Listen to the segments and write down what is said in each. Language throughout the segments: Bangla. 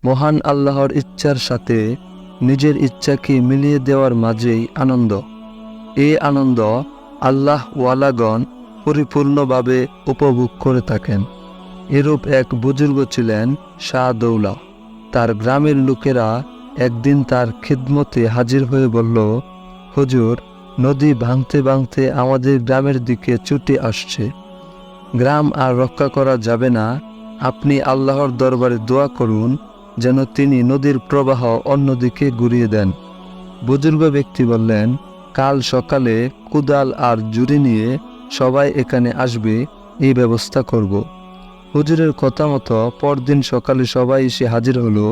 মহান আল্লাহর ইচ্ছার সাথে নিজের ইচ্ছাকে মিলিয়ে দেওয়ার মাঝেই আনন্দ। এই আনন্দ আল্লাহ ওয়ালাগণ পরিপূর্ণভাবে উপভোগ করে থাকেন। এরূপ এক বুজুর্গ ছিলেন শাহ দৌলা। তার গ্রামের লোকেরা একদিন তার খিদমতে হাজির হয়ে বলল, হুজুর, নদী ভাঙতে ভাঙতে আমাদের গ্রামের দিকে ছুটে আসছে। গ্রাম আর রক্ষা করা যাবে না। আপনি আল্লাহর দরবারে দোয়া করুন যেন তিনি নদীর প্রবাহ অন্যদিকে ঘুরিয়ে দেন। বুজুর্গ ব্যক্তি বললেন, কাল সকালে কুদাল আর জুড়ি নিয়ে সবাই এখানে আসবে, এই ব্যবস্থা করব। হুজুরের কথা মতো পরদিন সকালে সবাই এসে হাজির হলো।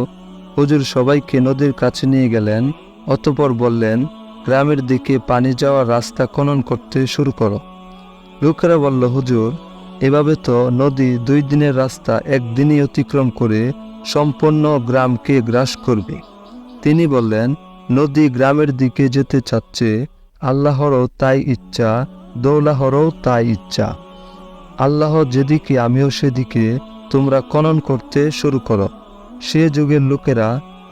হুজুর সবাইকে নদীর কাছে নিয়ে গেলেন। অতঃপর বললেন, গ্রামের দিকে পানি যাওয়ার রাস্তা খনন করতে শুরু করো। লোকেরা বলল, হুজুর, এভাবে তো নদী 2 দিনের রাস্তা একদিনই অতিক্রম করে সম্পূর্ণ গ্রামকে গ্রাস করবে। তিনি বললেন, নদী গ্রামের দিকে যেতে চাচ্ছে, আল্লাহরও তাই ইচ্ছা, দৌলাহরও তাই ইচ্ছা। আল্লাহ যেদিকে আমিও সেদিকে, তোমরা খনন করতে শুরু করো। সে যুগের লোকেরা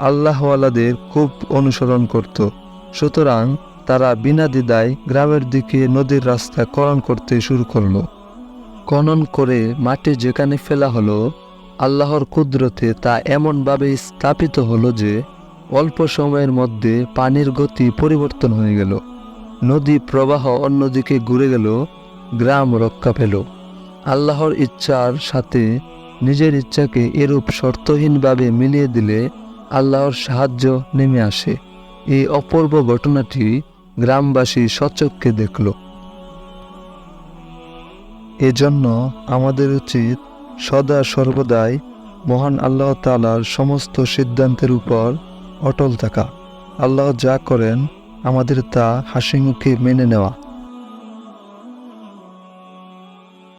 আল্লাহওয়ালাদের খুব অনুসরণ করত। সুতরাং তারা বিনা দ্বিধায় গ্রামের দিকে নদীর রাস্তা খনন করতে শুরু করলো। খনন করে মাটি যেখানে ফেলা হলো, আল্লাহর কুদরতে তা এমনভাবে স্থাপিত হলো যে অল্প সময়ের মধ্যে পানির গতি পরিবর্তন হয়ে গেল। নদী প্রবাহ অন্যদিকে ঘুরে গেল, গ্রাম রক্ষা পেল। আল্লাহর ইচ্ছার সাথে নিজের ইচ্ছাকে এরূপ শর্তহীনভাবে মিলিয়ে দিলে আল্লাহর সাহায্য নেমে আসে। এই অপূর্ব ঘটনাটি গ্রামবাসী স্বচক্ষে দেখল। এজন্য আমাদের উচিত সদা সর্বদাই মহান আল্লাহ তাআলার সমস্ত সিদ্ধান্তের উপর অটল থাকা। আল্লাহ যা করেন আমাদের তা হাসিমুখে মেনে নেওয়া।